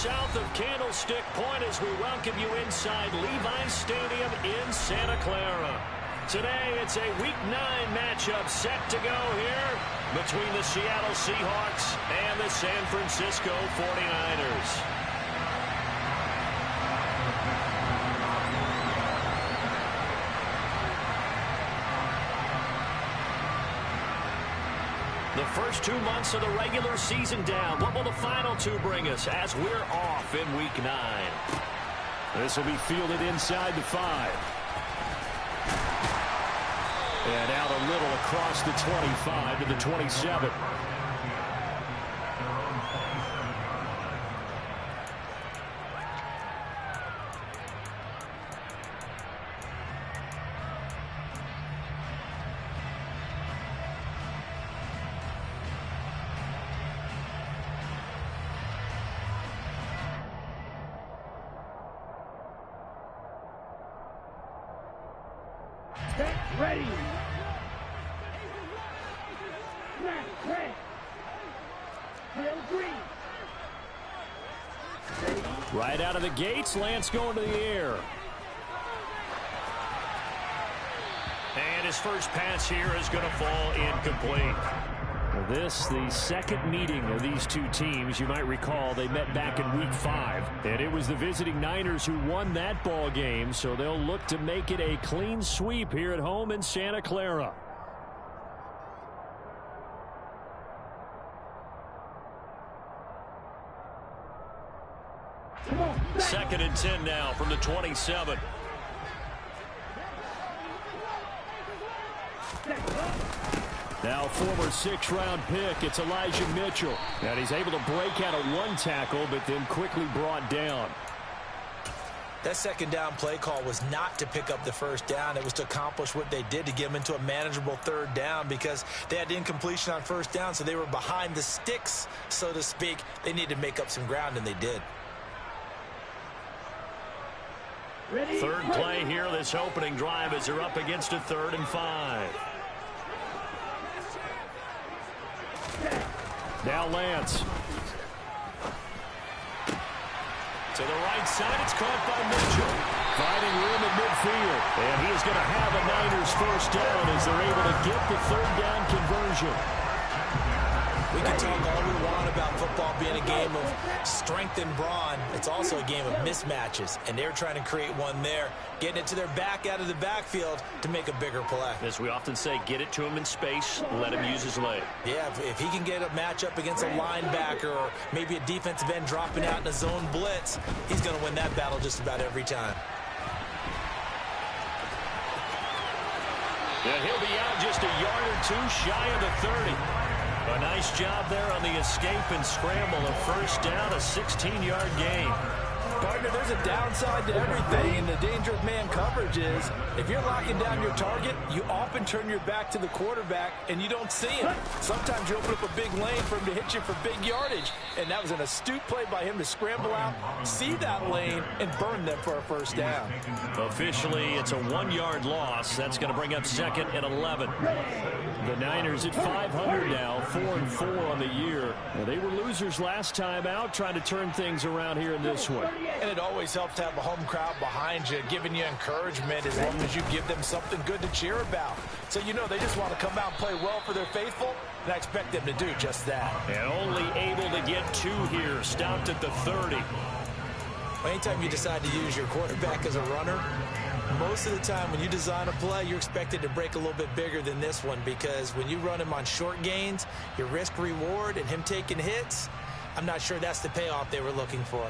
south of Candlestick Point as we welcome you inside Levi's Stadium in Santa Clara. Today, it's a Week 9 matchup set to go here between the Seattle Seahawks and the San Francisco 49ers. The first 2 months of the regular season down. What will the final 2 bring us as we're off in Week 9? This will be fielded inside the 5. And out a little across the 25 to the 27. Ready. Right out of the gates, Lance going to the air. And his first pass here is going to fall incomplete. This, the second meeting of these 2 teams. You might recall they met back in Week 5. And it was the visiting Niners who won that ball game. So they'll look to make it a clean sweep here at home in Santa Clara. Second and 10 now from the 27. Now former 6th-round pick, it's Elijah Mitchell. And he's able to break out of 1 tackle, but then quickly brought down. That second down play call was not to pick up the first down. It was to accomplish what they did to get them into a manageable 3rd down because they had incompletion on first down, so they were behind the sticks, so to speak. They needed to make up some ground, and they did. Third play here, this opening drive as they're up against a 3rd and 5. Now Lance. To the right side, it's caught by Mitchell. Finding room in midfield. And he is going to have a Niners first down as they're able to get the 3rd down conversion. We can talk all we want about football being a game of strength and brawn. It's also a game of mismatches, and they're trying to create one there, getting it to their back out of the backfield to make a bigger play. As we often say, get it to him in space, let him use his leg. Yeah, if he can get a matchup against a linebacker or maybe a defensive end dropping out in a zone blitz, he's going to win that battle just about every time. Yeah, he'll be out just a yard or 2 shy of the 30. A nice job there on the escape and scramble. A first down, a 16-yard gain. Partner, there's a downside to everything, and the danger of man coverage is if you're locking down your target, you often turn your back to the quarterback and you don't see him. Sometimes you open up a big lane for him to hit you for big yardage, and that was an astute play by him to scramble out, see that lane, and burn them for a first down. Officially, it's a 1-yard loss. That's going to bring up 2nd and 11. The Niners at 500 now, 4-4 on the year. Well, they were losers last time out, trying to turn things around here in this one. And it always helps to have a home crowd behind you, giving you encouragement as long as you give them something good to cheer about. So you know they just want to come out and play well for their faithful, and I expect them to do just that. And only able to get 2 here, stopped at the 30. Well, anytime you decide to use your quarterback as a runner, most of the time when you design a play, you're expected to break a little bit bigger than this one because when you run him on short gains, your risk-reward and him taking hits, I'm not sure that's the payoff they were looking for.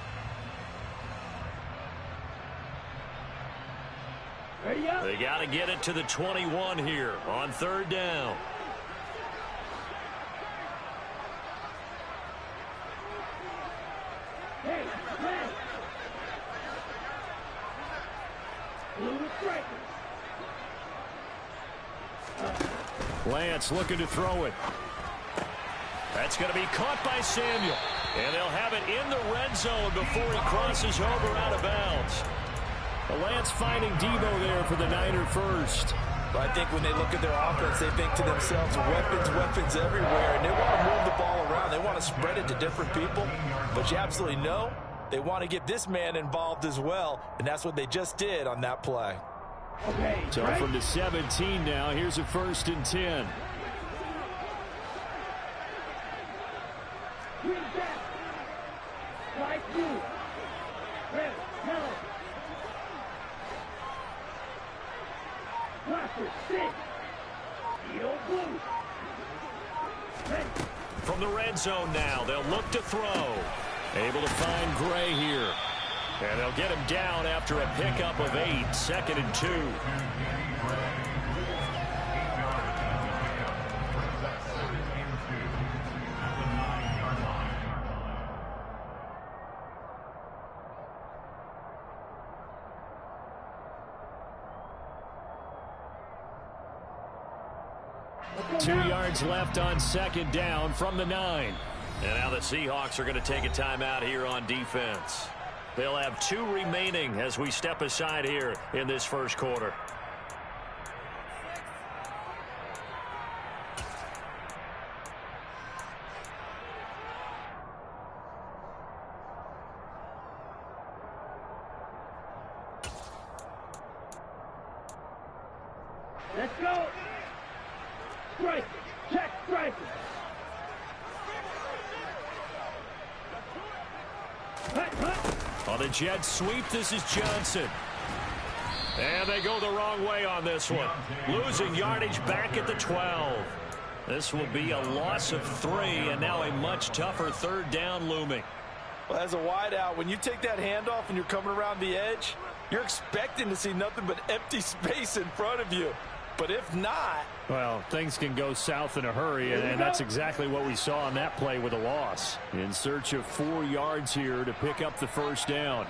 They got to get it to the 21 here on 3rd down. Lance looking to throw it. That's going to be caught by Samuel. And they'll have it in the red zone before he crosses over out of bounds. Lance finding Debo there for the Niner first. But I think when they look at their offense, they think to themselves, weapons everywhere, and they want to move the ball around. They want to spread it to different people. But you absolutely know They want to get this man involved as well, and that's what they just did on that play. Okay, so from the 17 now, here's a 1st and 10. From the red zone now, they'll look to throw. Able to find Gray here. And they'll get him down after a pickup of 8, 2nd and 2. Okay. 2 yards left on 2nd down from the 9. And now the Seahawks are going to take a timeout here on defense. They'll have 2 remaining as we step aside here in this first quarter. Let's go. Strike. Check strike. On the jet sweep, this is Johnson. And they go the wrong way on this one. Losing yardage back at the 12. This will be a loss of 3, and now a much tougher 3rd down looming. Well, as a wideout, when you take that handoff and you're coming around the edge, you're expecting to see nothing but empty space in front of you. But if not... Well, things can go south in a hurry, and that's exactly what we saw on that play with a loss. In search of 4 yards here to pick up the 1st down.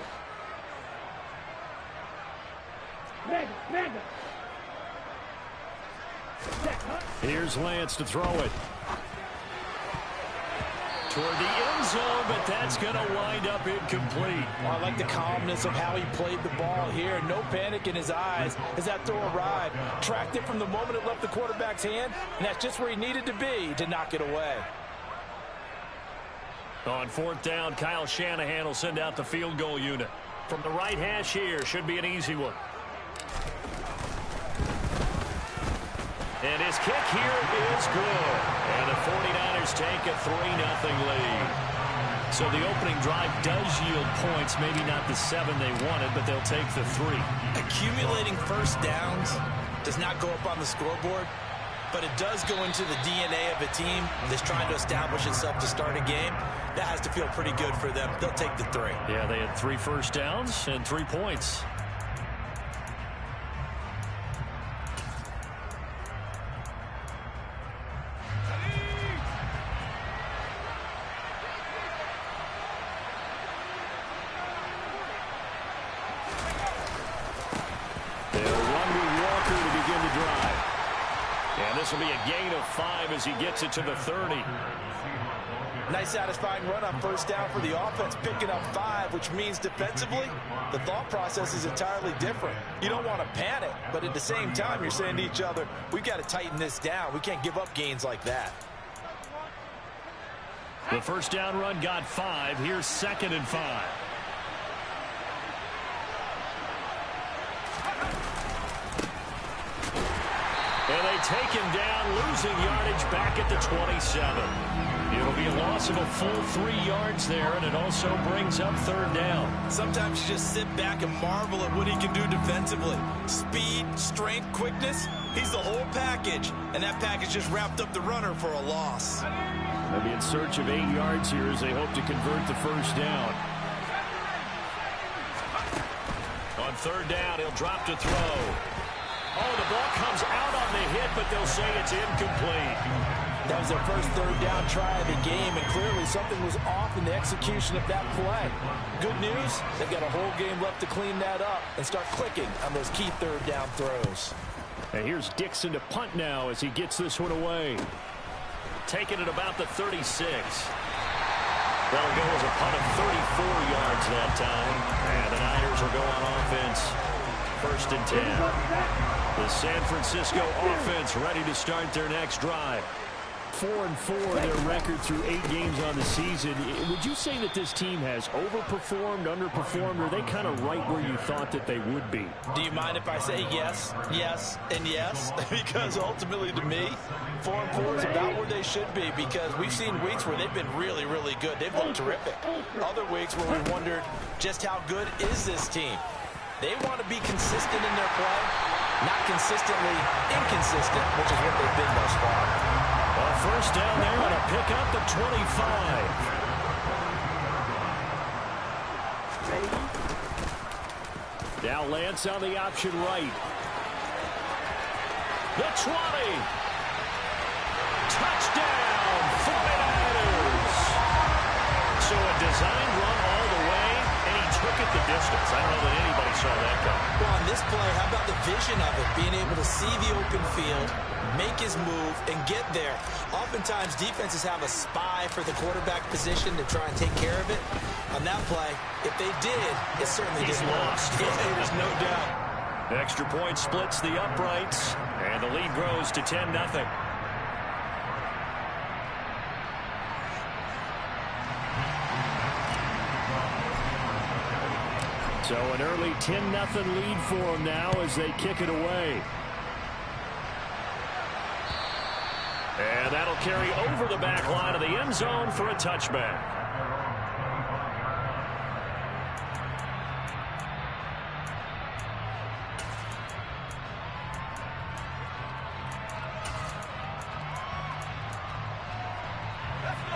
Here's Lance to throw it. Toward the end zone, but that's going to wind up incomplete. Well, I like the calmness of how he played the ball here. No panic in his eyes as that throw arrived. Tracked it from the moment it left the quarterback's hand, and that's just where he needed to be to knock it away. On 4th down, Kyle Shanahan will send out the field goal unit. From the right hash here, should be an easy one. And his kick here is good. And the 49ers take a 3-0 lead. So the opening drive does yield points, maybe not the 7 they wanted, but they'll take the 3. Accumulating first downs does not go up on the scoreboard, but it does go into the DNA of a team that's trying to establish itself to start a game. That has to feel pretty good for them. They'll take the 3. Yeah, they had 3 first downs and 3 points. This will be a gain of 5 as he gets it to the 30. Nice satisfying run on 1st down for the offense, picking up 5, which means defensively, the thought process is entirely different. You don't want to panic, but at the same time, you're saying to each other, we've got to tighten this down. We can't give up gains like that. The 1st down run got 5. Here's 2nd and 5. And they take him down, losing yardage back at the 27. It'll be a loss of a full 3 yards there, and it also brings up 3rd down. Sometimes you just sit back and marvel at what he can do defensively. Speed, strength, quickness, he's the whole package. And that package just wrapped up the runner for a loss. They'll be in search of 8 yards here as they hope to convert the 1st down. On 3rd down, he'll drop to throw. Oh, the ball comes out on the hit, but they'll say it's incomplete. That was their first 3rd down try of the game, and clearly something was off in the execution of that play. Good news, they've got a whole game left to clean that up and start clicking on those key 3rd down throws. And here's Dixon to punt now as he gets this one away. Taking it about the 36. That'll go as a punt of 34 yards that time. And the Niners will go on offense. 1st and 10. The San Francisco offense ready to start their next drive. 4-4 their record through 8 games on the season. Would you say that this team has overperformed, underperformed, or are they kind of right where you thought that they would be? Do you mind if I say yes, yes, and yes? Because ultimately to me, 4-4 is about where they should be, because we've seen weeks where they've been really, really good. They've looked terrific. Other weeks where we've wondered just how good is this team. They want to be consistent in their play, not consistently inconsistent, which is what they've been thus far. Well, first down there and a pick up the 25. Now Lance on the option right. The 20. Touchdown, 49ers. So a designed run all the way, and he took it the distance. I don't know that anybody saw that coming. Well, on this play, how about the vision of it? Being able to see the open field, make his move, and get there. Oftentimes, defenses have a spy for the quarterback position to try and take care of it. On that play, if they did, it certainly He's didn't lost. work. Yeah, there's no doubt. Extra point splits the uprights, and the lead grows to 10-0. So an early 10-0 lead for them now as they kick it away. And that'll carry over the back line of the end zone for a touchback.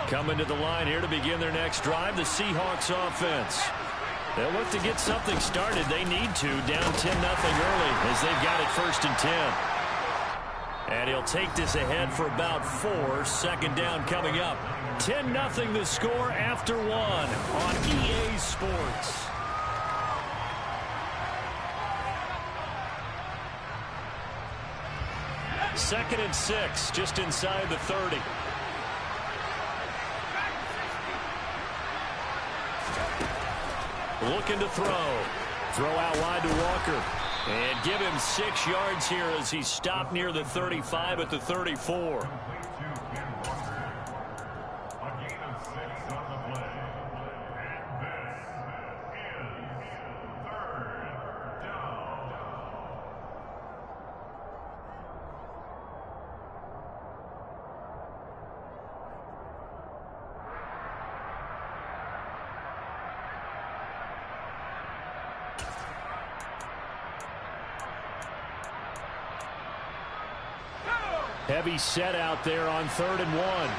Coming to the line here to begin their next drive, the Seahawks offense. They'll look to get something started. They need to, down 10-0 early as they've got it 1st and 10. And he'll take this ahead for about 4. Second down coming up. 10-0 the score after 1 on EA Sports. Second and 6, just inside the 30. Looking to throw. Throw out wide to Walker. And give him 6 yards here as he stopped near the 35 at the 34. Heavy set out there on 3rd and 1.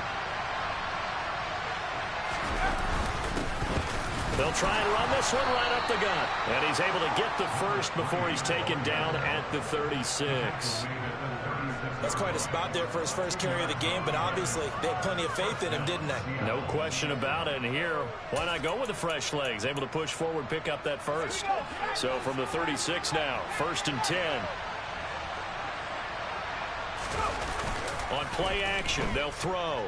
They'll try and run this one right up the gut. And he's able to get the first before he's taken down at the 36. That's quite a spot there for his first carry of the game, but obviously they had plenty of faith in him, didn't they? No question about it. And here, why not go with the fresh legs? Able to push forward, pick up that first. So from the 36 now, 1st and 10. On play action, they'll throw.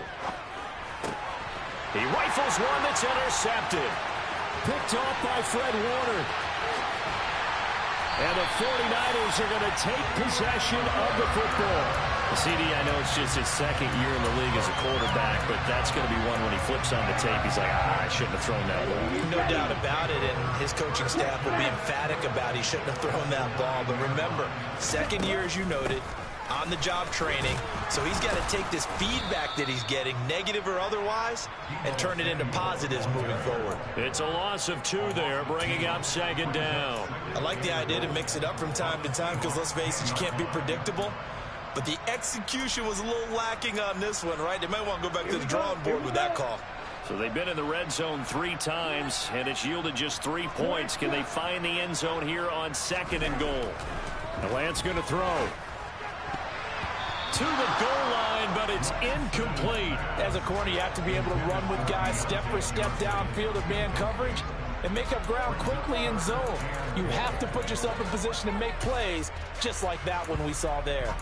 He rifles one that's intercepted. Picked off by Fred Warner. And the 49ers are going to take possession of the football. CD, I know it's just his 2nd year in the league as a quarterback, but that's going to be one when he flips on the tape. He's like, I shouldn't have thrown that ball. No doubt about it, and his coaching staff will be emphatic about he shouldn't have thrown that ball. But remember, 2nd year, as you noted, on-the-job training, so he's got to take this feedback that he's getting, negative or otherwise, and turn it into positives moving forward. It's a loss of 2 there, bringing up 2nd down. I like the idea to mix it up from time to time because, let's face it, you can't be predictable. But the execution was a little lacking on this one, right? They might want to go back to the drawing board with that call. So they've been in the red zone 3 times, and it's yielded just 3 points. Can they find the end zone here on 2nd and goal? The Lance going to throw. To the goal line, but it's incomplete. As a corner, you have to be able to run with guys step for step downfield of man coverage and make up ground quickly in zone. You have to put yourself in position to make plays, just like that one we saw there.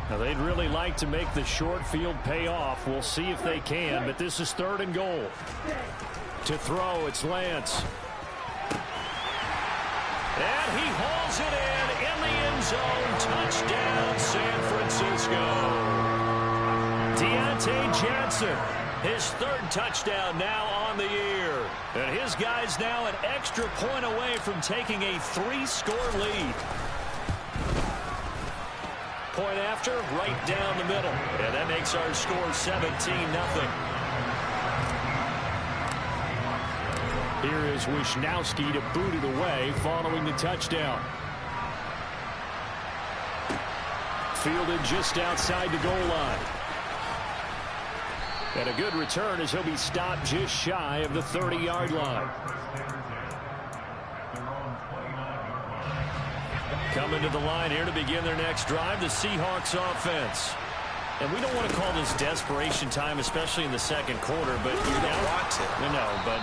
Now, they'd really like to make the short field pay off. We'll see if they can, but this is 3rd and goal. To throw, it's Lance. And he hauls it in the end zone. Touchdown. Deontay Johnson, his third touchdown now on the year. And his guys now an extra point away from taking a 3-score lead. Point after, right down the middle. And that makes our score 17-0. Here is Wisnowski to boot it away following the touchdown. Fielded just outside the goal line. And a good return as he'll be stopped just shy of the 30-yard line. Coming to the line here to begin their next drive, the Seahawks offense. And we don't want to call this desperation time, especially in the second quarter, but you're down. No, but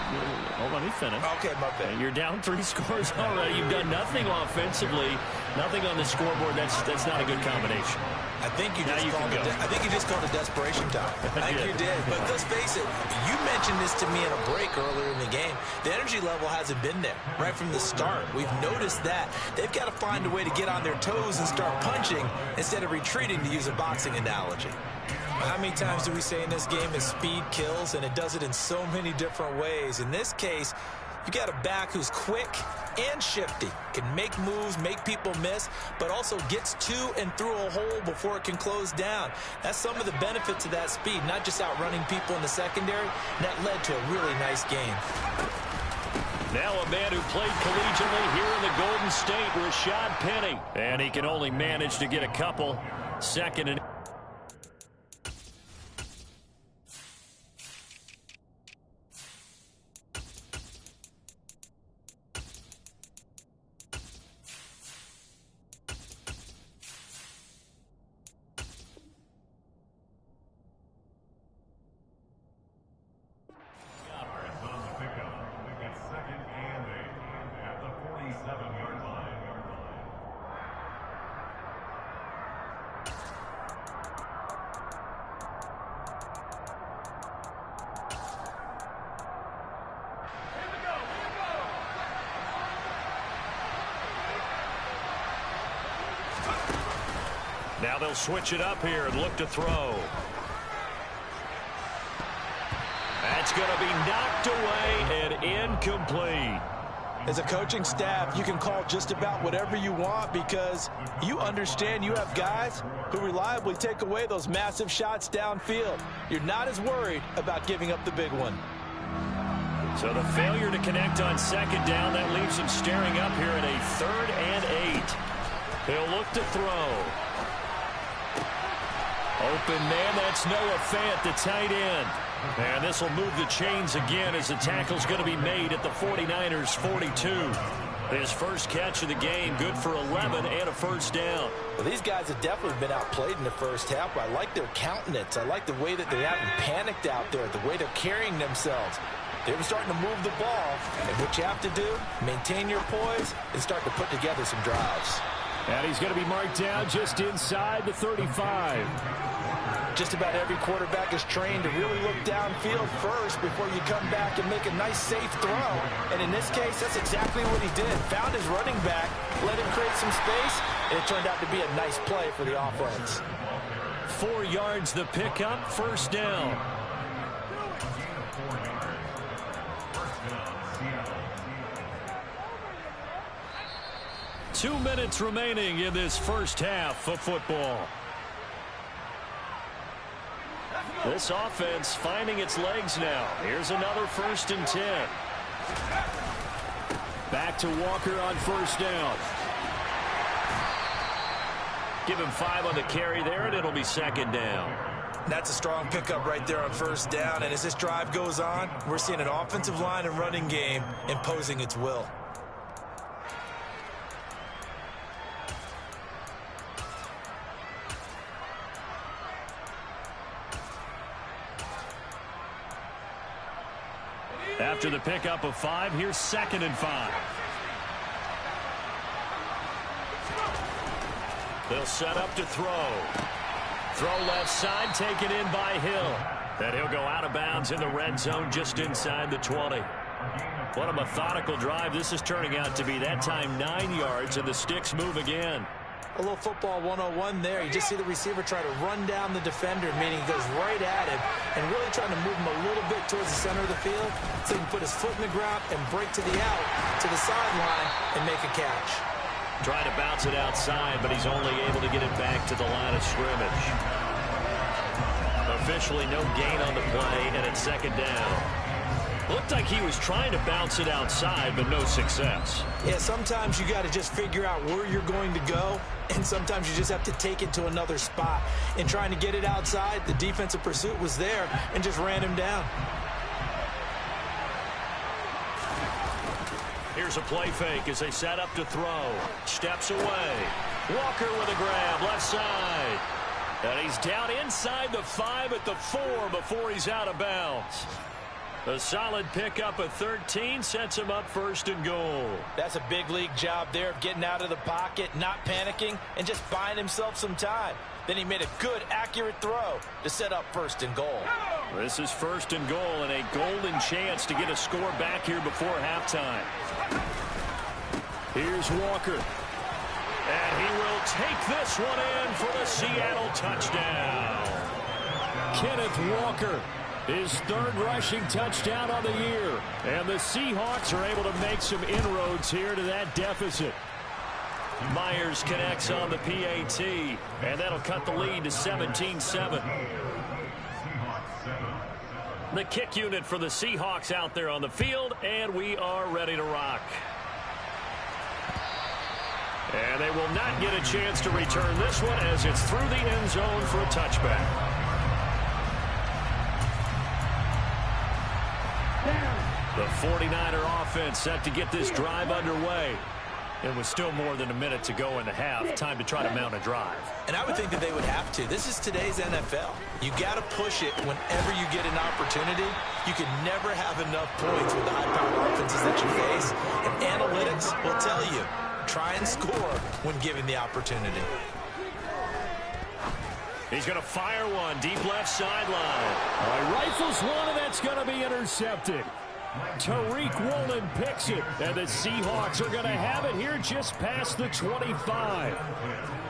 hold on, let me finish. Okay, my bad. You're down 3 scores already. You've done nothing offensively, nothing on the scoreboard. That's not a good combination. I think you just called it desperation time. I think you did. But let's face it, you mentioned this to me in a break earlier in the game. The energy level hasn't been there right from the start. We've noticed that. They've got to find a way to get on their toes and start punching instead of retreating, to use a boxing analogy. How many times do we say in this game that speed kills, and it does it in so many different ways? In this case, you got a back who's quick and shifty, can make moves, make people miss, but also gets to and through a hole before it can close down. That's some of the benefits of that speed, not just outrunning people in the secondary. That led to a really nice game. Now a man who played collegiately here in the Golden State, Rashad Penny. And he can only manage to get a couple. Second and now they'll switch it up here and look to throw. That's going to be knocked away and incomplete. As a coaching staff, you can call just about whatever you want because you understand you have guys who reliably take away those massive shots downfield. You're not as worried about giving up the big one. So the failure to connect on second down, that leaves him staring up here at a 3rd and 8. He'll look to throw. Open man, that's Noah Fant, the tight end. And this will move the chains again as the tackle's going to be made at the 49ers 42. His first catch of the game, good for 11 and a first down. Well, these guys have definitely been outplayed in the first half. I like their countenance. I like the way that they haven't panicked out there, the way they're carrying themselves. They were starting to move the ball, and what you have to do, maintain your poise and start to put together some drives. And he's going to be marked down just inside the 35. Just about every quarterback is trained to really look downfield first before you come back and make a nice, safe throw. And in this case, that's exactly what he did. Found his running back, let him create some space, and it turned out to be a nice play for the offense. 4 yards the pickup, first down. Two minutes remaining in this first half of football. This offense finding its legs now. Here's another 1st and 10. Back to Walker on first down. Give him 5 on the carry there, and it'll be 2nd down. That's a strong pickup right there on first down. And as this drive goes on, we're seeing an offensive line and running game imposing its will. After the pickup of 5, here's 2nd and 5. They'll set up to throw. Throw left side, taken in by Hill. And he'll go out of bounds in the red zone just inside the 20. What a methodical drive this is turning out to be. That time 9 yards, and the sticks move again. A little football 101 there. You just see the receiver try to run down the defender, meaning he goes right at him and really trying to move him a little bit towards the center of the field so he can put his foot in the ground and break to the out, to the sideline, and make a catch. Trying to bounce it outside, but he's only able to get it back to the line of scrimmage. Officially no gain on the play, and it's second down. Looked like he was trying to bounce it outside, but no success. Yeah, sometimes you got to just figure out where you're going to go, and sometimes you just have to take it to another spot. In trying to get it outside, the defensive pursuit was there and just ran him down. Here's a play fake as they set up to throw. Steps away. Walker with a grab, left side. And he's down inside the 5 at the 4 before he's out of bounds. A solid pickup of 13 sets him up first and goal. That's a big league job there of getting out of the pocket, not panicking, and just buying himself some time. Then he made a good, accurate throw to set up first and goal. This is first and goal and a golden chance to get a score back here before halftime. Here's Walker. And he will take this one in for the Seattle touchdown. Kenneth Walker, his third rushing touchdown on the year. And the Seahawks are able to make some inroads here to that deficit. Myers connects on the PAT, and that'll cut the lead to 17-7. The kick unit for the Seahawks out there on the field, and we are ready to rock. And they will not get a chance to return this one as it's through the end zone for a touchback. The 49er offense set to get this drive underway. It was still more than a minute to go in the half. Time to try to mount a drive. And I would think that they would have to. This is today's NFL. You got to push it whenever you get an opportunity. You can never have enough points with the high-powered offenses that you face. And analytics will tell you, try and score when given the opportunity. He's going to fire one deep left sideline. Rifles one, and that's going to be intercepted. Tariq Woolen picks it, and the Seahawks are going to have it here just past the 25.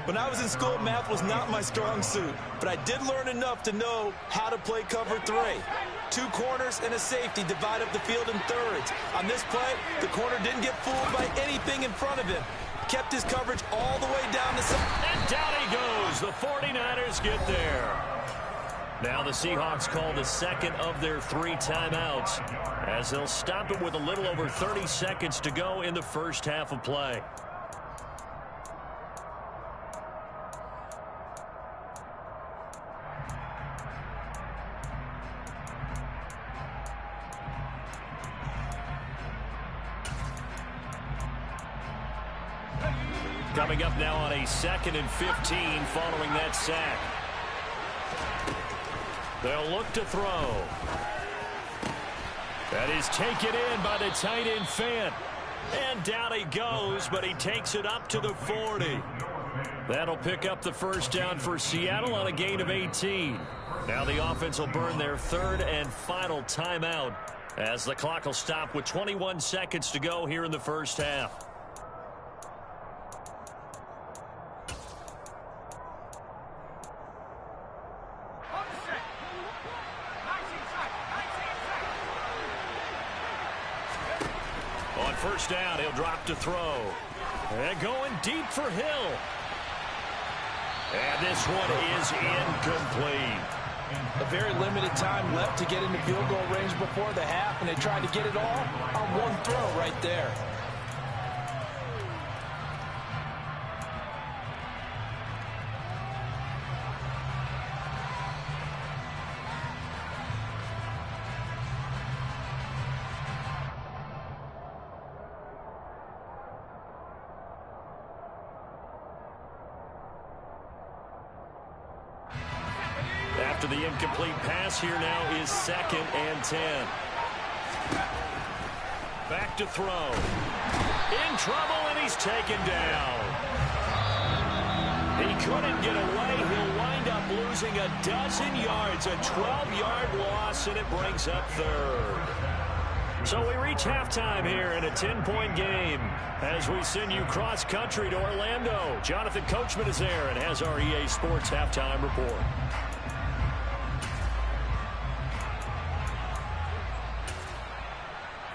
When I was in school, math was not my strong suit, but I did learn enough to know how to play cover 3. 2 corners and a safety divide up the field in thirds. On this play, the corner didn't get fooled by anything in front of him. Kept his coverage all the way down the side. And down he goes. The 49ers get there. Now the Seahawks call the second of their 3 timeouts as they'll stop it with a little over 30 seconds to go in the first half of play. Coming up now on a 2nd and 15 following that sack. They'll look to throw. That is taken in by the tight end Fant. And down he goes, but he takes it up to the 40. That'll pick up the first down for Seattle on a gain of 18. Now the offense will burn their 3rd and final timeout as the clock will stop with 21 seconds to go here in the first half. First down, he'll drop to throw. And going deep for Hill. And this one is incomplete. A very limited time left to get into field goal range before the half, and they tried to get it all on one throw right there. After the incomplete pass, here now is 2nd and 10. Back to throw. In trouble, and he's taken down. He couldn't get away. He'll wind up losing a dozen yards, a 12-yard loss, and it brings up 3rd. So we reach halftime here in a 10-point game as we send you cross-country to Orlando. Jonathan Coachman is there and has our EA Sports halftime report.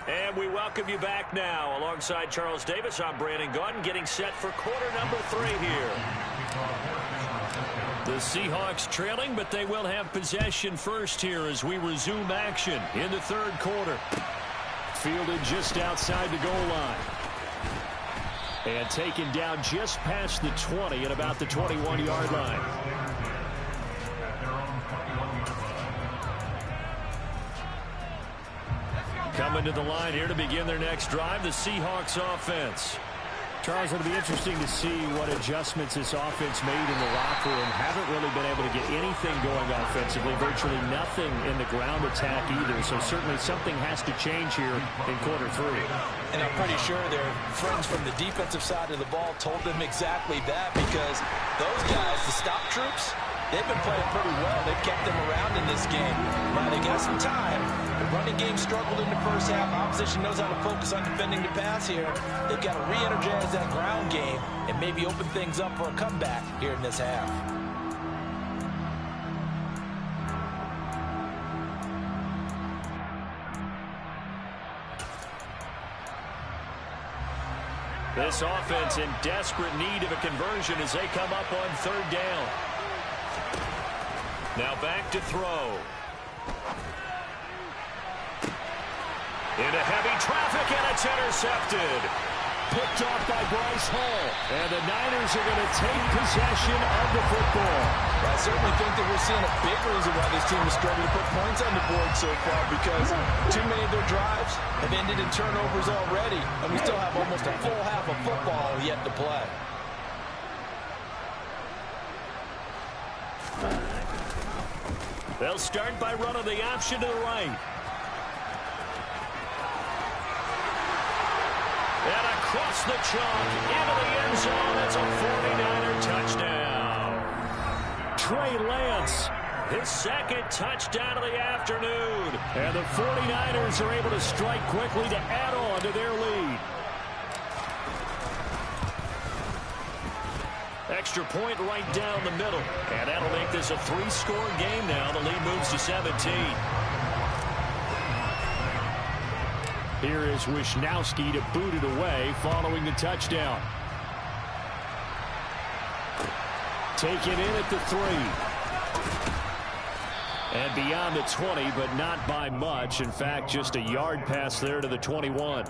And we welcome you back now. Alongside Charles Davis, I'm Brandon Gaudin, getting set for quarter number 3 here. The Seahawks trailing, but they will have possession first here as we resume action in the third quarter. Fielded just outside the goal line. And taken down just past the 20 at about the 21-yard line. Coming to the line here to begin their next drive, the Seahawks offense. Charles, it'll be interesting to see what adjustments this offense made in the locker room. Haven't really been able to get anything going offensively, virtually nothing in the ground attack either. So certainly something has to change here in quarter 3. And I'm pretty sure their friends from the defensive side of the ball told them exactly that, because those guys, the stop troops, they've been playing pretty well. They've kept them around in this game. Now they got some time. The running game struggled in the first half. Opposition knows how to focus on defending the pass here. They've got to re-energize that ground game and maybe open things up for a comeback here in this half. This offense in desperate need of a conversion as they come up on third down. Now back to throw. Into heavy traffic, and it's intercepted. Picked off by Bryce Hall. And the Niners are going to take possession of the football. I certainly think that we're seeing a big reason why this team is struggling to put points on the board so far, because too many of their drives have ended in turnovers already, and we still have almost a full half of football yet to play. They'll start by running the option to the right. And across the chalk, into the end zone. That's a 49er touchdown. Trey Lance, his second touchdown of the afternoon. And the 49ers are able to strike quickly to add on to their lead. Extra point right down the middle. And that'll make this a 3-score game now. The lead moves to 17. Here is Wisnowski to boot it away following the touchdown. Taken in at the 3. And beyond the 20, but not by much. In fact, just a yard pass there to the 21.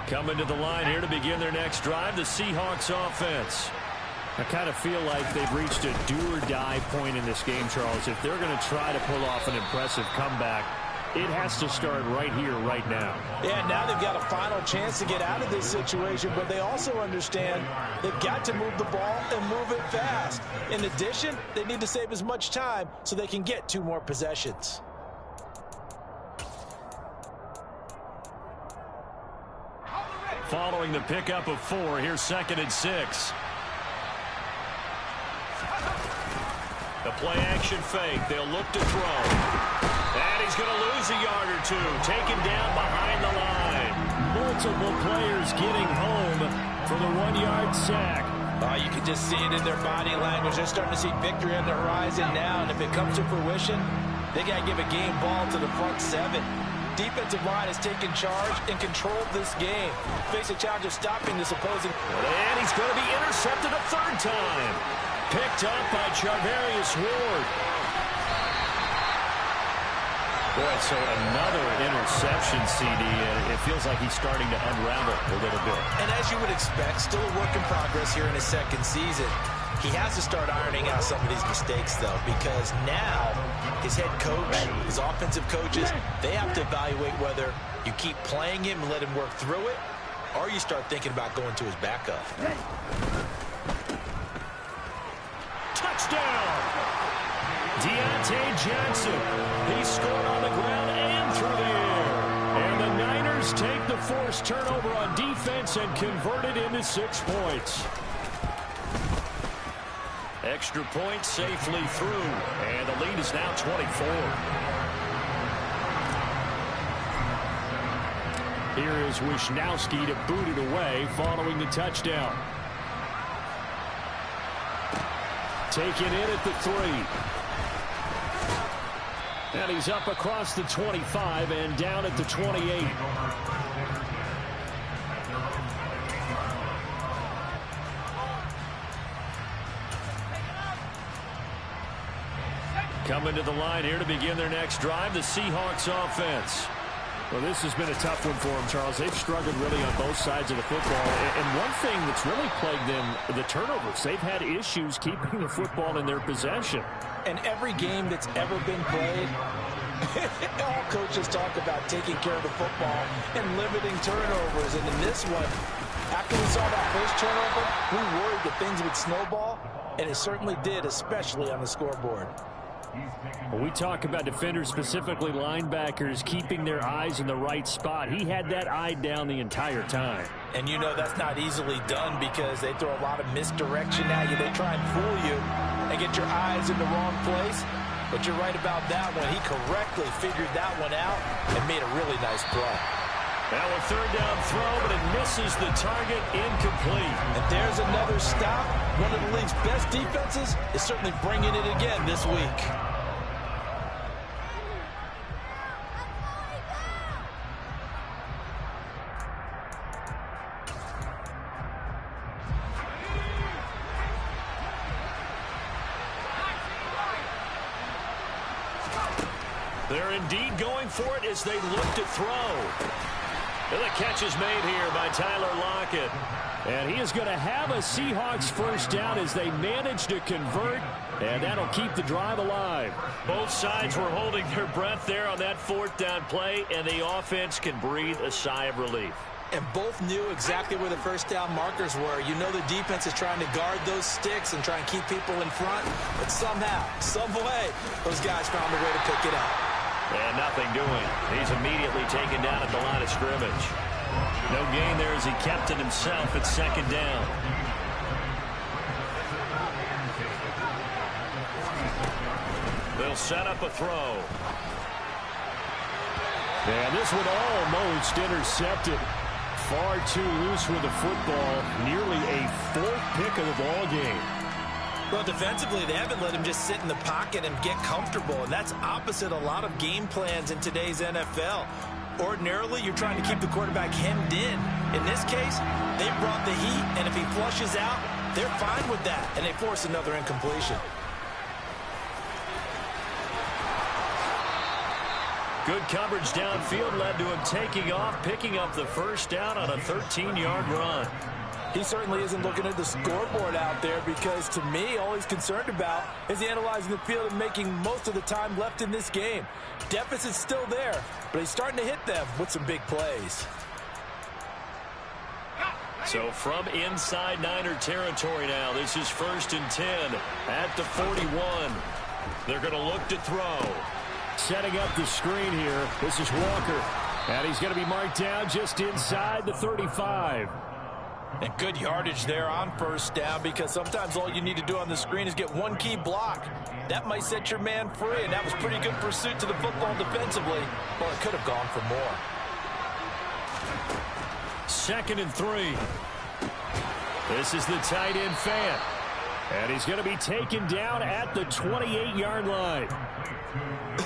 Coming to the line here to begin their next drive, the Seahawks offense. I kind of feel like they've reached a do-or-die point in this game, Charles. If they're going to try to pull off an impressive comeback, it has to start right here, right now. Yeah, now they've got a final chance to get out of this situation, but they also understand they've got to move the ball and move it fast. In addition, they need to save as much time so they can get 2 more possessions. Following the pickup of 4, here's 2nd and 6. The play-action fake. They'll look to throw. And he's going to lose a yard or 2. Taken down behind the line. Multiple players getting home for the 1-yard sack. You can just see it in their body language. They're starting to see victory on the horizon now. And if it comes to fruition, they got to give a game ball to the front 7. Defensive line has taken charge and controlled this game. Face a challenge of stopping this opposing. And he's going to be intercepted a 3rd time. Picked up by Charvarius Ward. Boy, so another interception, CD. It feels like he's starting to unravel a little bit. And as you would expect, still a work in progress here in his 2nd season. He has to start ironing out some of these mistakes, though, because now his head coach, his offensive coaches, they have to evaluate whether you keep playing him and let him work through it, or you start thinking about going to his backup. Touchdown! Deontay Johnson. He scored on the ground and through the air. And the Niners take the forced turnover on defense and convert it into 6 points. Extra point safely through, and the lead is now 24. Here is Wisnowski to boot it away following the touchdown. Taken in at the 3. And he's up across the 25 and down at the 28. Coming to the line here to begin their next drive, the Seahawks offense. Well, this has been a tough one for them, Charles. They've struggled really on both sides of the football. And one thing that's really plagued them, the turnovers. They've had issues keeping the football in their possession. And every game that's ever been played, all coaches talk about taking care of the football and limiting turnovers. And in this one, after we saw that first turnover, we worried that things would snowball, and it certainly did, especially on the scoreboard. When we talk about defenders, specifically linebackers, keeping their eyes in the right spot, he had that eye down the entire time. And you know that's not easily done because they throw a lot of misdirection at you. They try and fool you and get your eyes in the wrong place. But you're right about that one. He correctly figured that one out and made a really nice throw. Now a third down throw, but it misses the target, incomplete. And there's another stop. One of the league's best defenses is certainly bringing it again this week. They're indeed going for it as they look to throw. And the catch is made here by Tyler Lockett. And he is going to have a Seahawks first down as they manage to convert. And that'll keep the drive alive. Both sides were holding their breath there on that fourth down play, and the offense can breathe a sigh of relief. And both knew exactly where the first down markers were. You know the defense is trying to guard those sticks and try and keep people in front. But somehow, some way, those guys found a way to pick it up. And nothing doing. He's immediately taken down at the line of scrimmage. No gain there as he kept it himself at second down. They'll set up a throw. And this one almost intercepted. Far too loose with the football. Nearly a fourth pick of the ball game. Well, defensively, they haven't let him just sit in the pocket and get comfortable, and that's opposite a lot of game plans in today's NFL. Ordinarily, you're trying to keep the quarterback hemmed in. In this case, they brought the heat, and if he flushes out, they're fine with that, and they force another incompletion. Good coverage downfield led to him taking off, picking up the first down on a 13-yard run. He certainly isn't looking at the scoreboard out there because, to me, all he's concerned about is analyzing the field and making most of the time left in this game. Deficit's still there, but he's starting to hit them with some big plays. So from inside Niner territory now, this is 1st and 10 at the 41. They're going to look to throw. Setting up the screen here, this is Walker. And he's going to be marked down just inside the 35. And good yardage there on first down because sometimes all you need to do on the screen is get one key block. That might set your man free, and that was pretty good pursuit to the football defensively. Well, it could have gone for more. 2nd and 3. This is the tight end Fant. And he's going to be taken down at the 28-yard line.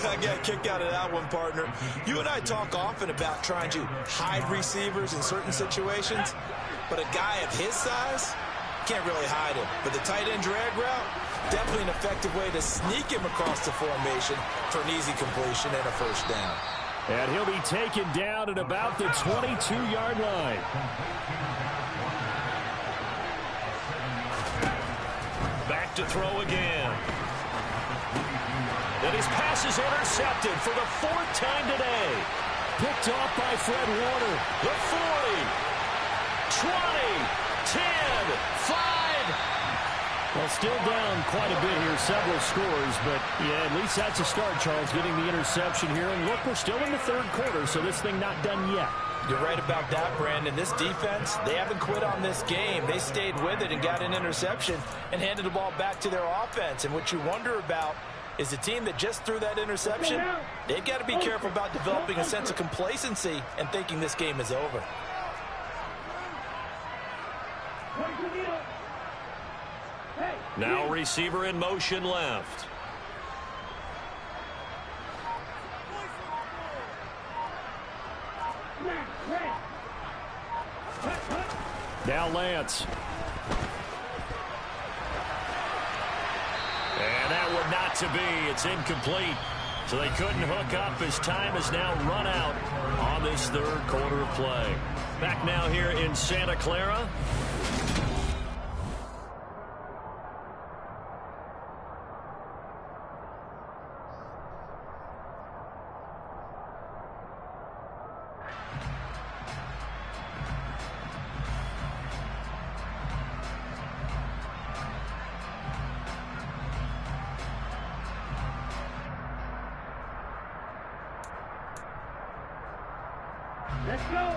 I got a kick out of that one, partner. You and I talk often about trying to hide receivers in certain situations, but a guy of his size can't really hide him. But the tight end drag route, definitely an effective way to sneak him across the formation for an easy completion and a first down. And he'll be taken down at about the 22-yard line. Back to throw again. And his pass is intercepted for the 4th time today. Picked off by Fred Warner. The 40, 20, 10, 5. Well, still down quite a bit here, several scores, but yeah, at least that's a start, Charles, getting the interception here. And look, we're still in the 3rd quarter, so this thing not done yet. You're right about that, Brandon. This defense, they haven't quit on this game. They stayed with it and got an interception and handed the ball back to their offense. And what you wonder about is the team that just threw that interception, they've got to be careful about developing a sense of complacency and thinking this game is over. Now receiver in motion left. Now Lance. And that would not to be. It's incomplete. So they couldn't hook up as time has now run out on this third quarter of play. Back now here in Santa Clara.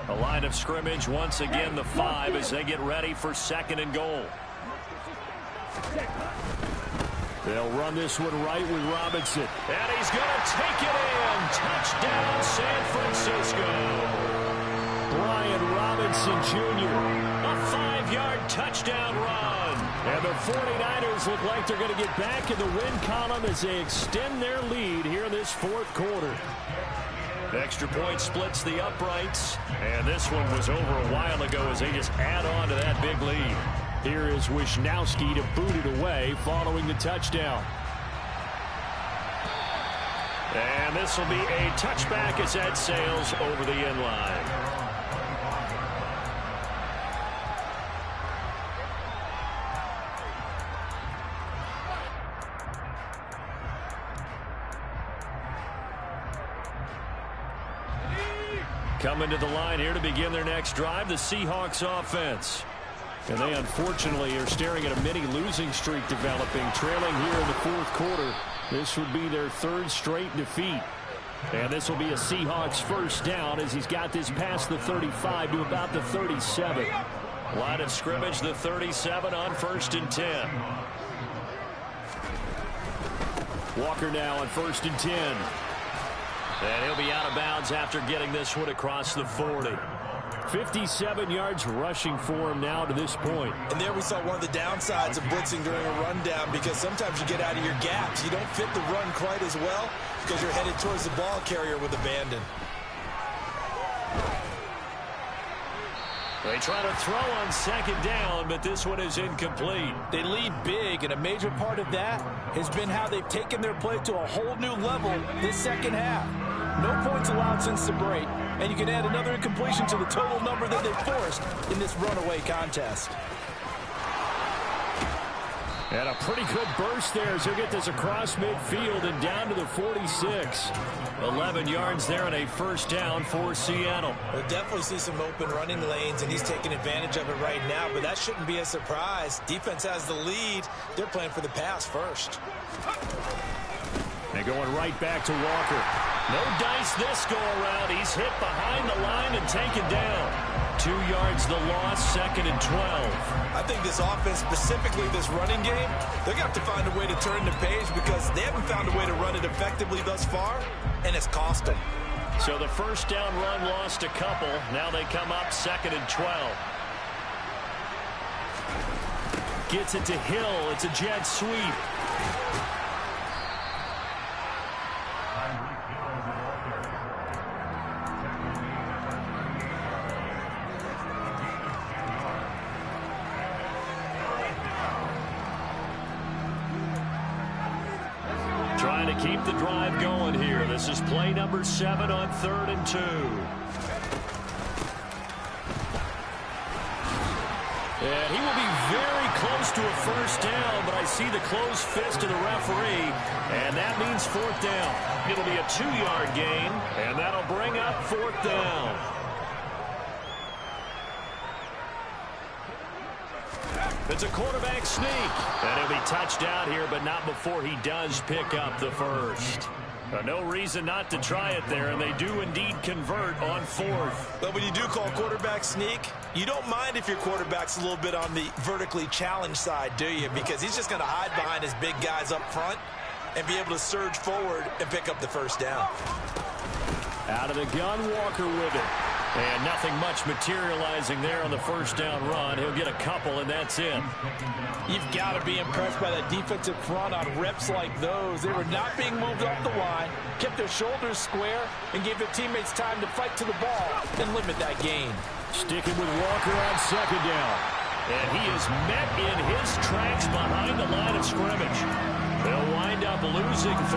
A line of scrimmage once again, the 5 as they get ready for 2nd and goal. They'll run this one right with Robinson. And he's going to take it in. Touchdown, San Francisco. Brian Robinson Jr. A 5-yard touchdown run. And the 49ers look like they're going to get back in the win column as they extend their lead here in this 4th quarter. Extra point splits the uprights, and this one was over a while ago as they just add on to that big lead. Here is Wisnowski to boot it away following the touchdown. And this will be a touchback as that sails over the end line. Coming to the line here to begin their next drive, the Seahawks offense. And they unfortunately are staring at a mini losing streak developing, trailing here in the 4th quarter. This would be their 3rd straight defeat. And this will be a Seahawks first down as he's got this past the 35 to about the 37. Line of scrimmage, the 37 on 1st and 10. Walker now on 1st and 10. And he'll be out of bounds after getting this one across the 40. 57 yards rushing for him now to this point. And there we saw one of the downsides of blitzing during a rundown, because sometimes you get out of your gaps. You don't fit the run quite as well because you're headed towards the ball carrier with abandon. They try to throw on 2nd down, but this one is incomplete. They lead big, and a major part of that has been how they've taken their play to a whole new level this 2nd half. No points allowed since the break, and you can add another incompletion to the total number that they forced in this runaway contest. And a pretty good burst there as he'll get this across midfield and down to the 46. 11 yards there and a first down for Seattle. We'll definitely see some open running lanes, and he's taking advantage of it right now, but that shouldn't be a surprise. Defense has the lead. They're playing for the pass first. And going right back to Walker. No dice this go around. He's hit behind the line and taken down. 2 yards the loss, 2nd and 12. I think this offense, specifically this running game, they're going to have to find a way to turn the page because they haven't found a way to run it effectively thus far, and it's cost them. So the first down run lost a couple. Now they come up 2nd and 12. Gets it to Hill. It's a jet sweep. Trying to keep the drive going here. This is play number 7 on 3rd and 2. And he will be very close to a first down, but I see the closed fist of the referee, and that means 4th down. It'll be a 2-yard gain, and that'll bring up 4th down. It's a quarterback sneak. And he'll be touched out here, but not before he does pick up the first. No reason not to try it there, and they do indeed convert on fourth. But when you do call quarterback sneak, you don't mind if your quarterback's a little bit on the vertically challenged side, do you? Because he's just going to hide behind his big guys up front and be able to surge forward and pick up the first down. Out of the gun, Walker with it. And nothing much materializing there on the first down run. He'll get a couple, and that's it. You've got to be impressed by that defensive front on reps like those. They were not being moved off the line, kept their shoulders square, and gave their teammates time to fight to the ball and limit that gain. Sticking with Walker on second down. And he is met in his tracks behind the line of scrimmage. They'll wind up losing 3.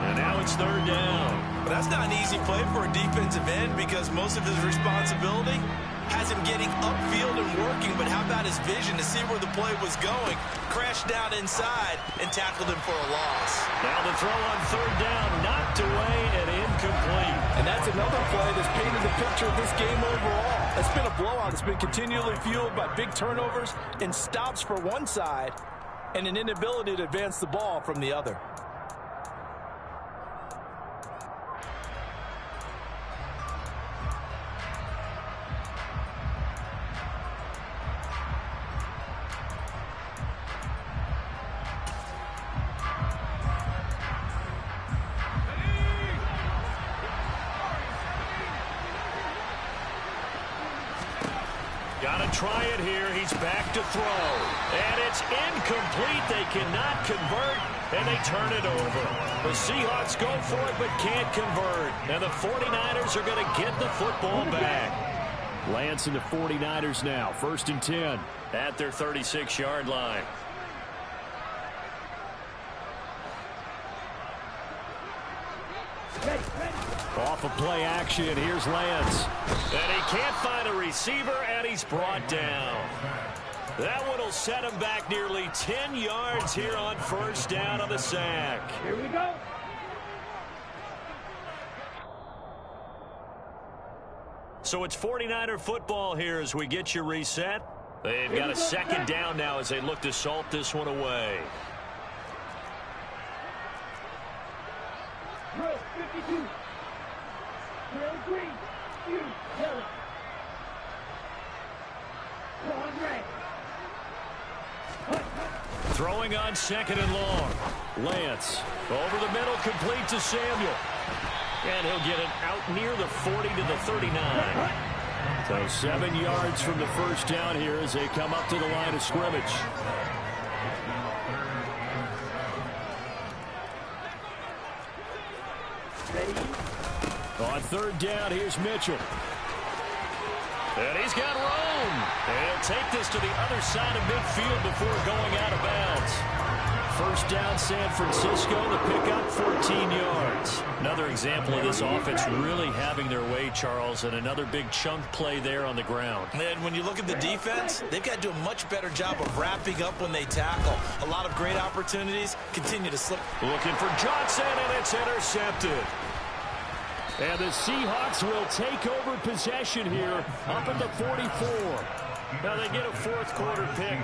And now it's third down. But that's not an easy play for a defensive end because most of his responsibility has him getting upfield and working. But how about his vision to see where the play was going? Crashed down inside and tackled him for a loss. Now the throw on third down, knocked away and incomplete. And that's another play that's painted the picture of this game overall. It's been a blowout. It's been continually fueled by big turnovers and stops for one side and an inability to advance the ball from the other. Gotta try it here. He's back to throw. And it's incomplete. They cannot convert, and they turn it over. The Seahawks go for it but can't convert. And the 49ers are going to get the football back. Lance and the 49ers now. 1st and 10 at their 36-yard line. Off of play action, here's Lance. And he can't find a receiver, and he's brought down. That one will set him back nearly 10 yards here on first down on the sack. Here we go. So it's 49er football here as we get you reset. They've got a second down now as they look to salt this one away. Drill 52. Drill green. You yellow. Long red. Throwing on second and long. Lance over the middle, complete to Samuel. And he'll get it out near the 40 to the 39. So 7 yards from the first down here as they come up to the line of scrimmage. On third down, here's Mitchell. And he's got room. And he'll take this to the other side of midfield before going out of bounds. First down, San Francisco. The pickup, 14 yards. Another example of this offense really having their way, Charles, and another big chunk play there on the ground. And when you look at the defense, they've got to do a much better job of wrapping up when they tackle. A lot of great opportunities continue to slip. Looking for Johnson, and it's intercepted. And the Seahawks will take over possession here up at the 44. Now they get a fourth quarter pick.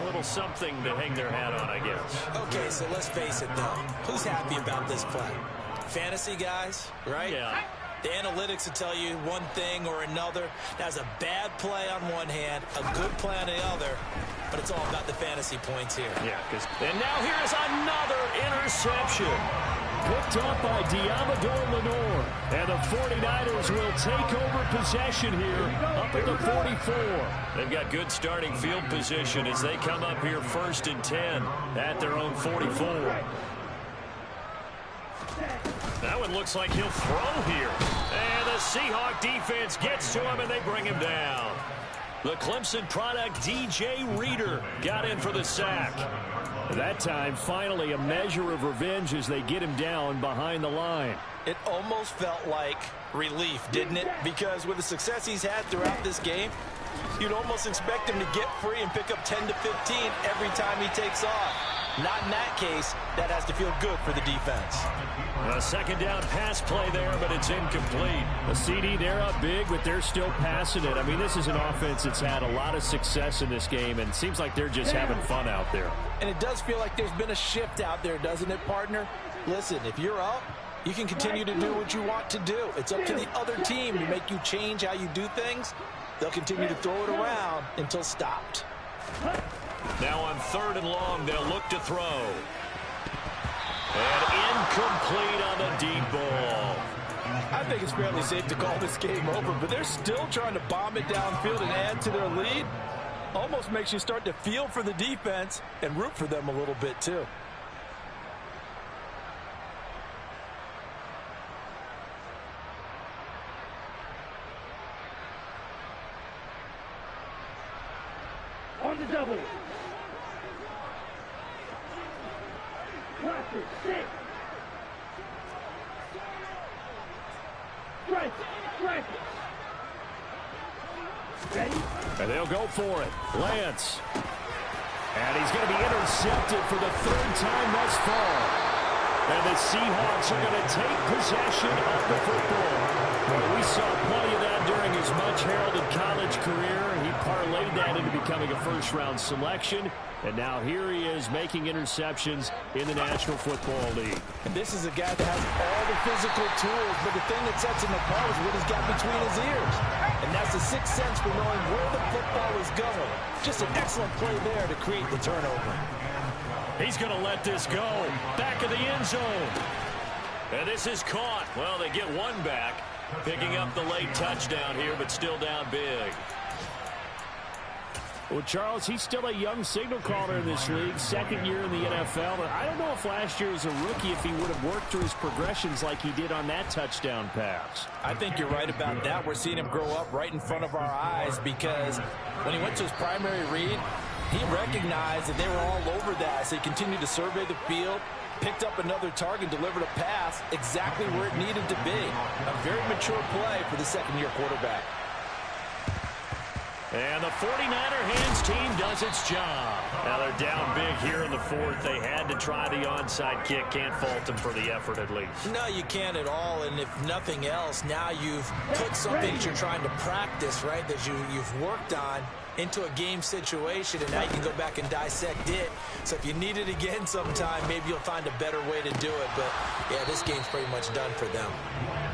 A little something to hang their hat on, I guess. Okay, so let's face it, though. Who's happy about this play? Fantasy guys, right? Yeah. The analytics will tell you one thing or another. That's a bad play on one hand, a good play on the other, but it's all about the fantasy points here. Yeah, and now here's another interception. Picked up by Diamador Lenore. And the 49ers will take over possession here up at the 44. They've got good starting field position as they come up here 1st and 10 at their own 44. That one looks like he'll throw here. And the Seahawk defense gets to him, and they bring him down. The Clemson product, DJ Reader, got in for the sack. That time, finally, a measure of revenge as they get him down behind the line. It almost felt like relief, didn't it? Because with the success he's had throughout this game, you'd almost expect him to get free and pick up 10 to 15 every time he takes off. Not in that case. That has to feel good for the defense. A second down pass play there, but it's incomplete. A CD, they're up big, but they're still passing it. I mean, this is an offense that's had a lot of success in this game, and it seems like they're just having fun out there. And it does feel like there's been a shift out there, doesn't it, partner? Listen, if you're up, You can continue to do what you want to do. It's up to the other team to make you change how you do things. They'll continue to throw it around until stopped. Now on 3rd and long, they'll look to throw. And incomplete on the deep ball. I think it's fairly safe to call this game over, but they're still trying to bomb it downfield and add to their lead. Almost makes you start to feel for the defense and root for them a little bit too. On the double. Classic, 6. Strike, strike. Ready? And they'll go for it. Lance. And he's going to be intercepted for the 3rd time thus far. And the Seahawks are going to take possession of the football. Well, we saw plenty of that during his much-heralded college career. He parlayed that into becoming a first-round selection. And now here he is making interceptions in the National Football League. And this is a guy that has all the physical tools, but the thing that sets him apart is what he's got between his ears. And that's the sixth sense for knowing where the football is going. Just an excellent play there to create the turnover. He's going to let this go. Back of the end zone. And this is caught. Well, they get one back. Picking up the late touchdown here, but still down big. Well, Charles, he's still a young signal caller in this league, 2nd year in the NFL. And I don't know if last year as a rookie if he would have worked through his progressions like he did on that touchdown pass. I think you're right about that. We're seeing him grow up right in front of our eyes because when he went to his primary read, he recognized that they were all over that. So he continued to survey the field, picked up another target, delivered a pass exactly where it needed to be. A very mature play for the 2nd-year quarterback. And the 49er hands team does its job. Now they're down big here in the 4th. They had to try the onside kick. Can't fault them for the effort at least. No, you can't at all. And if nothing else, now you've put something that you're trying to practice, right, that you've worked on into a game situation, and now you can go back and dissect it. So if you need it again sometime, maybe you'll find a better way to do it. But, yeah, this game's pretty much done for them.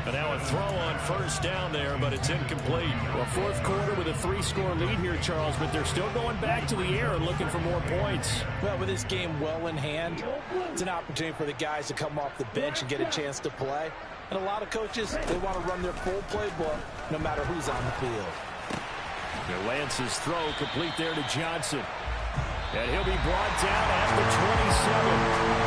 And now a throw on 1st down there, but it's incomplete. Well, 4th quarter with a 3-score lead here, Charles, but they're still going back to the air and looking for more points. Well, with this game well in hand, it's an opportunity for the guys to come off the bench and get a chance to play. And a lot of coaches, they want to run their full playbook no matter who's on the field. Lance's throw complete there to Johnson. And he'll be brought down at the 27.